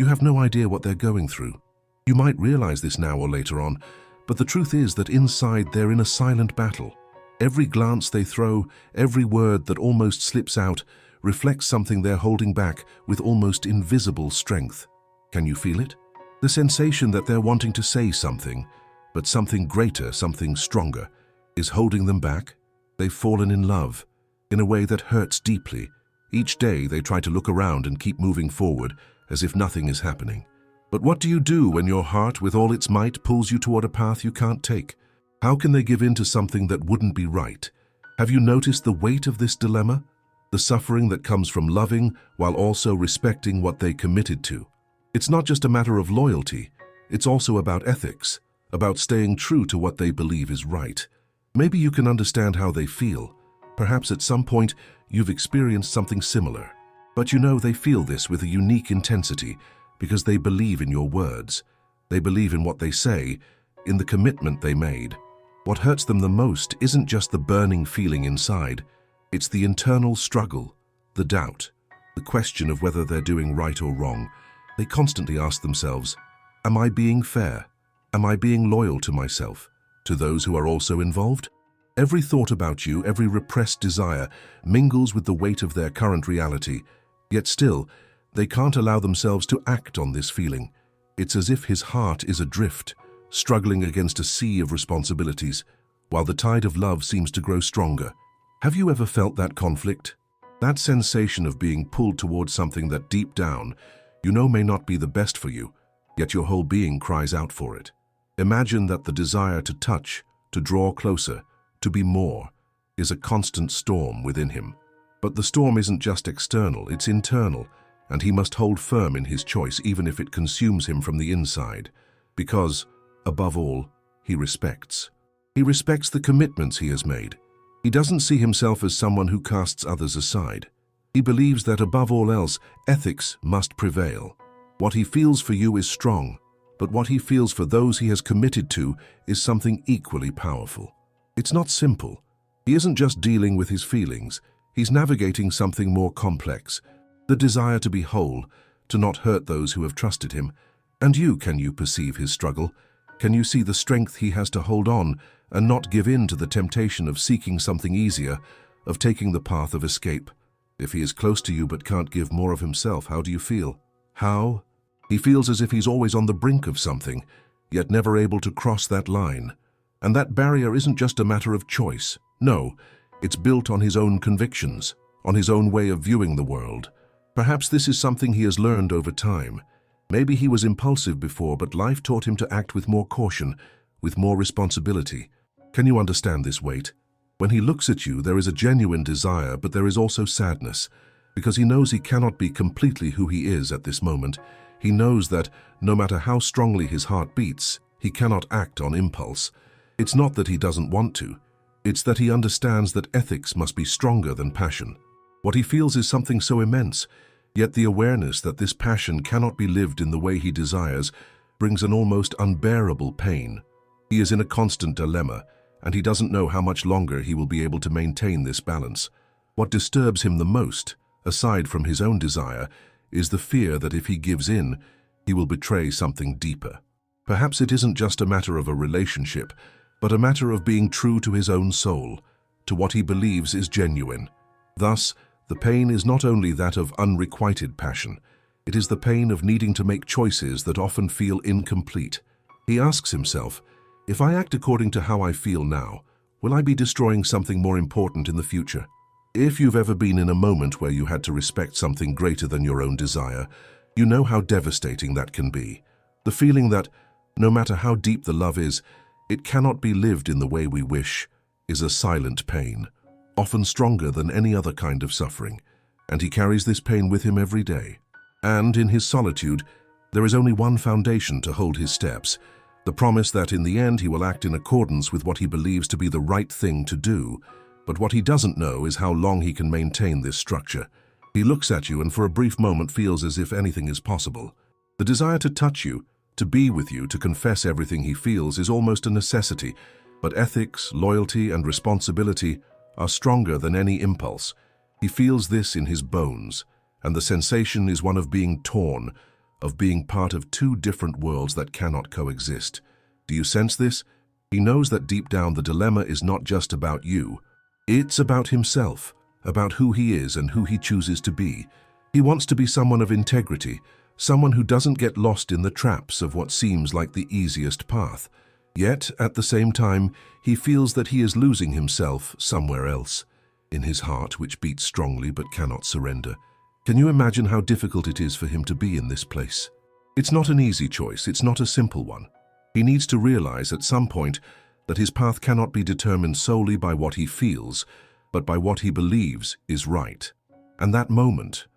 You have no idea what they're going through. You might realize this now or later on, but the truth is that inside they're in a silent battle. Every glance they throw, every word that almost slips out, reflects something they're holding back with almost invisible strength. Can you feel it? The sensation that they're wanting to say something, but something greater, something stronger, is holding them back. They've fallen in love, in a way that hurts deeply. Each day they try to look around and keep moving forward, as if nothing is happening. But what do you do when your heart, with all its might, pulls you toward a path you can't take? How can they give in to something that wouldn't be right? Have you noticed the weight of this dilemma? The suffering that comes from loving while also respecting what they committed to. It's not just a matter of loyalty, it's also about ethics, about staying true to what they believe is right. Maybe you can understand how they feel. Perhaps at some point you've experienced something similar. But you know they feel this with a unique intensity because they believe in your words. They believe in what they say, in the commitment they made. What hurts them the most isn't just the burning feeling inside. It's the internal struggle, the doubt, the question of whether they're doing right or wrong. They constantly ask themselves, am I being fair? Am I being loyal to myself, to those who are also involved? Every thought about you, every repressed desire, mingles with the weight of their current reality, yet still, they can't allow themselves to act on this feeling. It's as if his heart is adrift, struggling against a sea of responsibilities, while the tide of love seems to grow stronger. Have you ever felt that conflict? That sensation of being pulled towards something that deep down, you know may not be the best for you, yet your whole being cries out for it. Imagine that the desire to touch, to draw closer, to be more, is a constant storm within him. But the storm isn't just external, it's internal, and he must hold firm in his choice even if it consumes him from the inside, because, above all, he respects. He respects the commitments he has made. He doesn't see himself as someone who casts others aside. He believes that above all else, ethics must prevail. What he feels for you is strong, but what he feels for those he has committed to is something equally powerful. It's not simple. He isn't just dealing with his feelings, he's navigating something more complex. The desire to be whole, to not hurt those who have trusted him. And can you perceive his struggle? Can you see the strength he has to hold on and not give in to the temptation of seeking something easier, of taking the path of escape? If he is close to you but can't give more of himself, how do you feel? How? He feels as if he's always on the brink of something, yet never able to cross that line. And that barrier isn't just a matter of choice. No, it's built on his own convictions, on his own way of viewing the world. Perhaps this is something he has learned over time. Maybe he was impulsive before, but life taught him to act with more caution, with more responsibility. Can you understand this weight? When he looks at you, there is a genuine desire, but there is also sadness, because he knows he cannot be completely who he is at this moment. He knows that, no matter how strongly his heart beats, he cannot act on impulse. It's not that he doesn't want to. It's that he understands that ethics must be stronger than passion. What he feels is something so immense, yet the awareness that this passion cannot be lived in the way he desires brings an almost unbearable pain. He is in a constant dilemma, and he doesn't know how much longer he will be able to maintain this balance. What disturbs him the most, aside from his own desire, is the fear that if he gives in, he will betray something deeper. Perhaps it isn't just a matter of a relationship, but a matter of being true to his own soul, to what he believes is genuine. Thus, the pain is not only that of unrequited passion, it is the pain of needing to make choices that often feel incomplete. He asks himself, if I act according to how I feel now, will I be destroying something more important in the future? If you've ever been in a moment where you had to respect something greater than your own desire, you know how devastating that can be. The feeling that, no matter how deep the love is, it cannot be lived in the way we wish, is a silent pain, often stronger than any other kind of suffering, and he carries this pain with him every day. And in his solitude, there is only one foundation to hold his steps, the promise that in the end he will act in accordance with what he believes to be the right thing to do. But what he doesn't know is how long he can maintain this structure. He looks at you and for a brief moment feels as if anything is possible. The desire to touch you, to be with you, to confess everything he feels is almost a necessity, but ethics, loyalty, and responsibility are stronger than any impulse. He feels this in his bones, and the sensation is one of being torn, of being part of two different worlds that cannot coexist. Do you sense this? He knows that deep down the dilemma is not just about you. It's about himself, about who he is and who he chooses to be. He wants to be someone of integrity, someone who doesn't get lost in the traps of what seems like the easiest path. Yet, at the same time, he feels that he is losing himself somewhere else, in his heart which beats strongly but cannot surrender. Can you imagine how difficult it is for him to be in this place? It's not an easy choice, it's not a simple one. He needs to realize at some point that his path cannot be determined solely by what he feels, but by what he believes is right. And that moment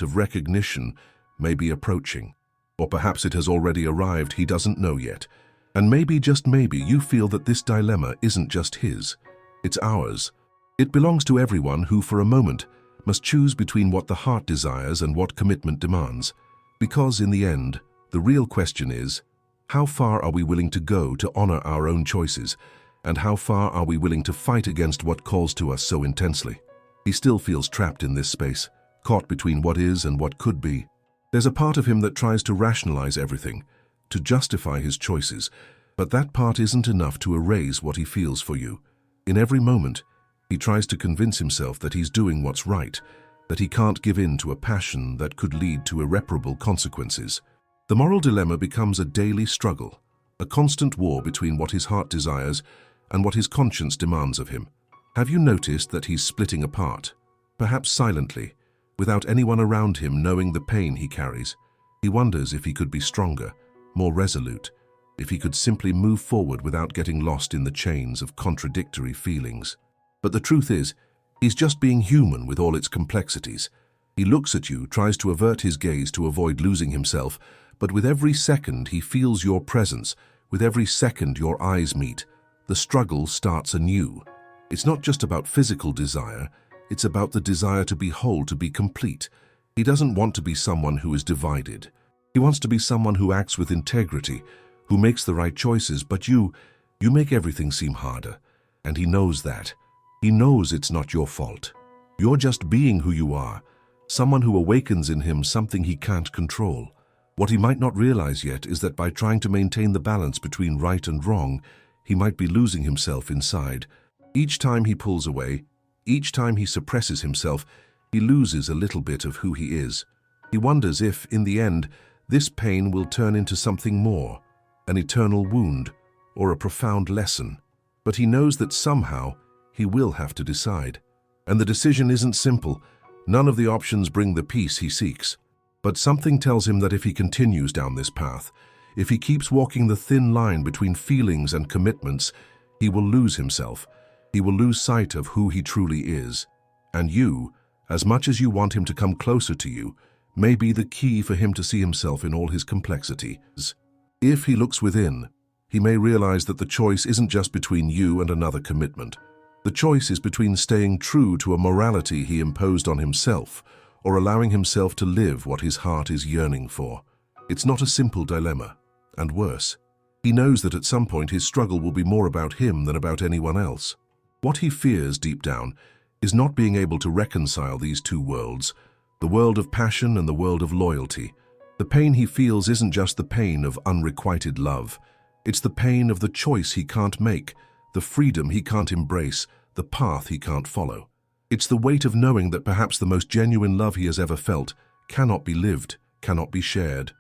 of recognition may be approaching. Or perhaps it has already arrived, he doesn't know yet. And maybe, just maybe, you feel that this dilemma isn't just his, it's ours. It belongs to everyone who, for a moment, must choose between what the heart desires and what commitment demands. Because in the end, the real question is, how far are we willing to go to honor our own choices, and how far are we willing to fight against what calls to us so intensely? He still feels trapped in this space, caught between what is and what could be. There's a part of him that tries to rationalize everything, to justify his choices, but that part isn't enough to erase what he feels for you. In every moment, he tries to convince himself that he's doing what's right, that he can't give in to a passion that could lead to irreparable consequences. The moral dilemma becomes a daily struggle, a constant war between what his heart desires and what his conscience demands of him. Have you noticed that he's splitting apart, perhaps silently, without anyone around him knowing the pain he carries? He wonders if he could be stronger, more resolute, if he could simply move forward without getting lost in the chains of contradictory feelings. But the truth is, he's just being human with all its complexities. He looks at you, tries to avert his gaze to avoid losing himself, but with every second he feels your presence, with every second your eyes meet, the struggle starts anew. It's not just about physical desire, it's about the desire to be whole, to be complete. He doesn't want to be someone who is divided. He wants to be someone who acts with integrity, who makes the right choices, but you make everything seem harder. And he knows that. He knows it's not your fault. You're just being who you are, someone who awakens in him something he can't control. What he might not realize yet is that by trying to maintain the balance between right and wrong, he might be losing himself inside. Each time he pulls away, each time he suppresses himself, he loses a little bit of who he is. He wonders if, in the end, this pain will turn into something more, an eternal wound, or a profound lesson. But he knows that somehow he will have to decide. And the decision isn't simple. None of the options bring the peace he seeks. But something tells him that if he continues down this path, if he keeps walking the thin line between feelings and commitments, he will lose himself. He will lose sight of who he truly is. And you, as much as you want him to come closer to you, may be the key for him to see himself in all his complexities. If he looks within, he may realize that the choice isn't just between you and another commitment. The choice is between staying true to a morality he imposed on himself, or allowing himself to live what his heart is yearning for. It's not a simple dilemma, and worse, he knows that at some point his struggle will be more about him than about anyone else. What he fears deep down is not being able to reconcile these two worlds, the world of passion and the world of loyalty. The pain he feels isn't just the pain of unrequited love. It's the pain of the choice he can't make, the freedom he can't embrace, the path he can't follow. It's the weight of knowing that perhaps the most genuine love he has ever felt cannot be lived, cannot be shared.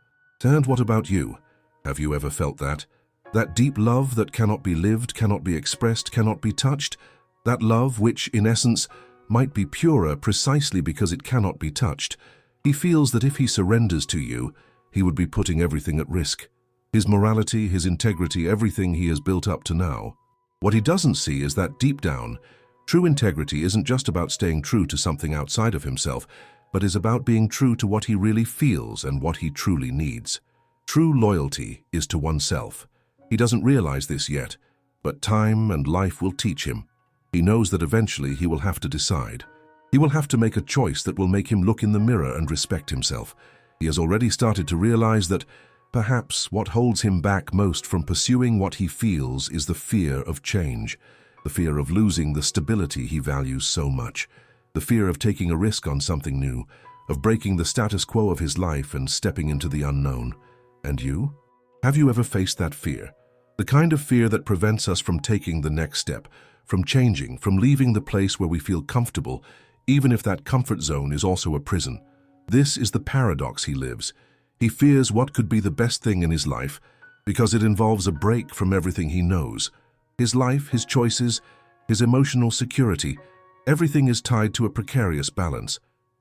And what about you? Have you ever felt that? That deep love that cannot be lived, cannot be expressed, cannot be touched? That love which, in essence, might be purer precisely because it cannot be touched. He feels that if he surrenders to you, he would be putting everything at risk. His morality, his integrity, everything he has built up to now. What he doesn't see is that deep down, true integrity isn't just about staying true to something outside of himself, but is about being true to what he really feels and what he truly needs. True loyalty is to oneself. He doesn't realize this yet, but time and life will teach him. He knows that eventually he will have to decide. He will have to make a choice that will make him look in the mirror and respect himself. He has already started to realize that perhaps what holds him back most from pursuing what he feels is the fear of change, the fear of losing the stability he values so much, the fear of taking a risk on something new, of breaking the status quo of his life and stepping into the unknown. And you? Have you ever faced that fear? The kind of fear that prevents us from taking the next step, from changing, from leaving the place where we feel comfortable, even if that comfort zone is also a prison. This is the paradox he lives. He fears what could be the best thing in his life because it involves a break from everything he knows. His life, his choices, his emotional security, everything is tied to a precarious balance.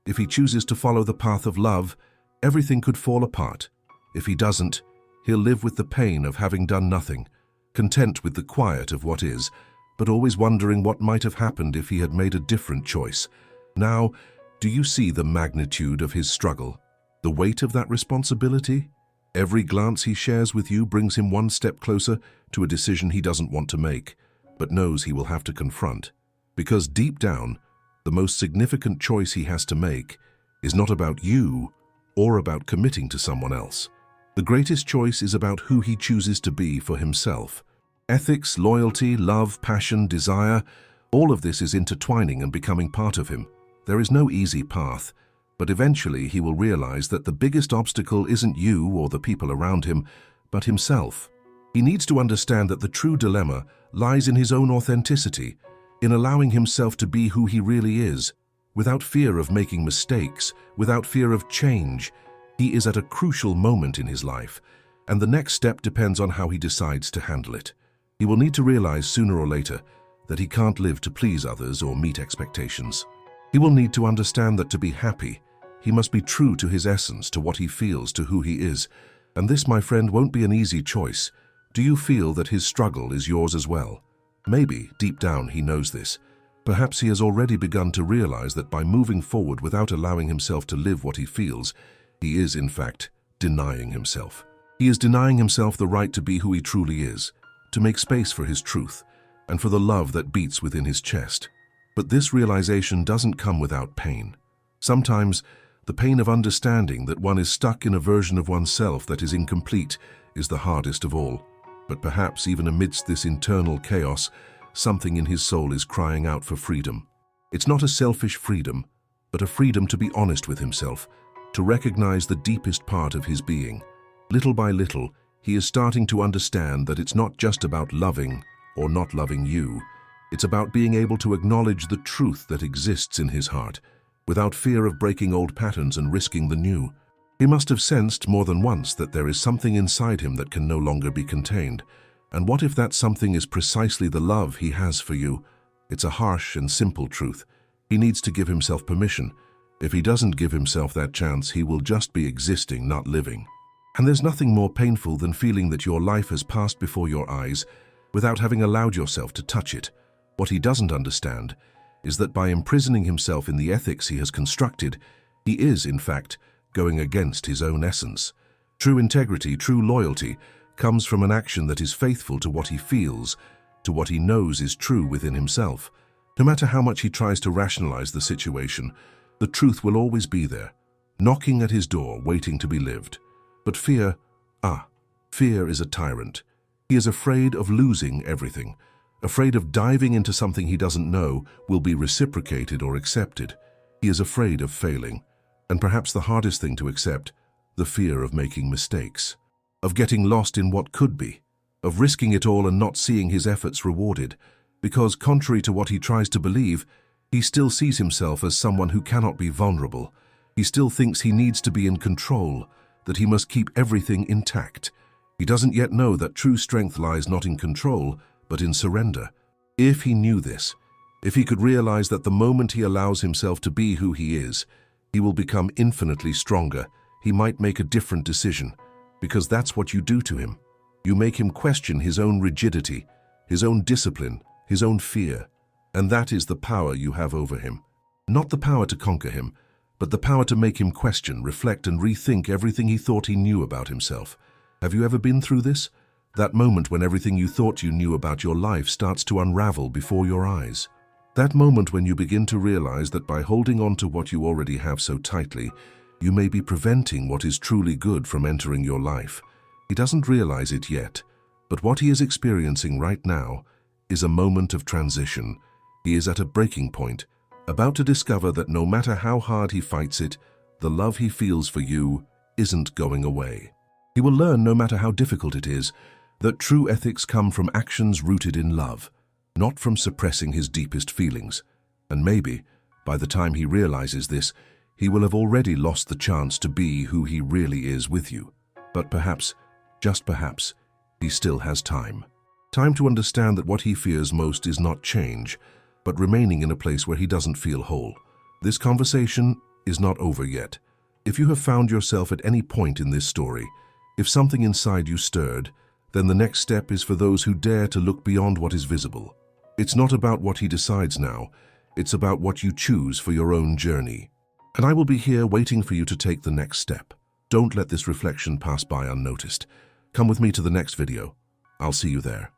If he chooses to follow the path of love, everything could fall apart. If he doesn't, he'll live with the pain of having done nothing, content with the quiet of what is, but always wondering what might have happened if he had made a different choice. Now, do you see the magnitude of his struggle? The weight of that responsibility? Every glance he shares with you brings him one step closer to a decision he doesn't want to make, but knows he will have to confront. Because deep down, the most significant choice he has to make is not about you or about committing to someone else. The greatest choice is about who he chooses to be for himself. Ethics, loyalty, love, passion, desire, all of this is intertwining and becoming part of him. There is no easy path, but eventually he will realize that the biggest obstacle isn't you or the people around him, but himself. He needs to understand that the true dilemma lies in his own authenticity, in allowing himself to be who he really is, without fear of making mistakes, without fear of change. He is at a crucial moment in his life, and the next step depends on how he decides to handle it. He will need to realize sooner or later that he can't live to please others or meet expectations. He will need to understand that to be happy, he must be true to his essence, to what he feels, to who he is. And this, my friend, won't be an easy choice. Do you feel that his struggle is yours as well? Maybe, deep down, he knows this. Perhaps he has already begun to realize that by moving forward without allowing himself to live what he feels, he is, in fact, denying himself. He is denying himself the right to be who he truly is, to make space for his truth, and for the love that beats within his chest. But this realization doesn't come without pain. Sometimes, the pain of understanding that one is stuck in a version of oneself that is incomplete is the hardest of all. But perhaps even amidst this internal chaos, something in his soul is crying out for freedom. It's not a selfish freedom, but a freedom to be honest with himself, to recognize the deepest part of his being. Little by little, he is starting to understand that it's not just about loving or not loving you. It's about being able to acknowledge the truth that exists in his heart, without fear of breaking old patterns and risking the new. He must have sensed more than once that there is something inside him that can no longer be contained. And what if that something is precisely the love he has for you? It's a harsh and simple truth. He needs to give himself permission. If he doesn't give himself that chance, he will just be existing, not living. And there's nothing more painful than feeling that your life has passed before your eyes without having allowed yourself to touch it. What he doesn't understand is that by imprisoning himself in the ethics he has constructed, he is, in fact, going against his own essence. True integrity, true loyalty, comes from an action that is faithful to what he feels, to what he knows is true within himself. No matter how much he tries to rationalize the situation, the truth will always be there, knocking at his door, waiting to be lived. But fear is a tyrant. He is afraid of losing everything, afraid of diving into something he doesn't know will be reciprocated or accepted. He is afraid of failing, and perhaps the hardest thing to accept, the fear of making mistakes, of getting lost in what could be, of risking it all and not seeing his efforts rewarded, because contrary to what he tries to believe, he still sees himself as someone who cannot be vulnerable. He still thinks he needs to be in control, that he must keep everything intact. He doesn't yet know that true strength lies not in control, but in surrender. If he knew this, if he could realize that the moment he allows himself to be who he is, he will become infinitely stronger, he might make a different decision, because that's what you do to him. You make him question his own rigidity, his own discipline, his own fear. And that is the power you have over him. Not the power to conquer him, but the power to make him question, reflect, and rethink everything he thought he knew about himself. Have you ever been through this? That moment when everything you thought you knew about your life starts to unravel before your eyes. That moment when you begin to realize that by holding on to what you already have so tightly, you may be preventing what is truly good from entering your life. He doesn't realize it yet, but what he is experiencing right now is a moment of transition. He is at a breaking point, about to discover that no matter how hard he fights it, The love he feels for you isn't going away. He will learn, no matter how difficult it is, that true ethics come from actions rooted in love, not from suppressing his deepest feelings. And maybe, by the time he realizes this, he will have already lost the chance to be who he really is with you. But perhaps, just perhaps, he still has time. Time to understand that what he fears most is not change, but remaining in a place where he doesn't feel whole. This conversation is not over yet. If you have found yourself at any point in this story, if something inside you stirred, then the next step is for those who dare to look beyond what is visible. It's not about what he decides now, it's about what you choose for your own journey. And I will be here waiting for you to take the next step. Don't let this reflection pass by unnoticed. Come with me to the next video. I'll see you there.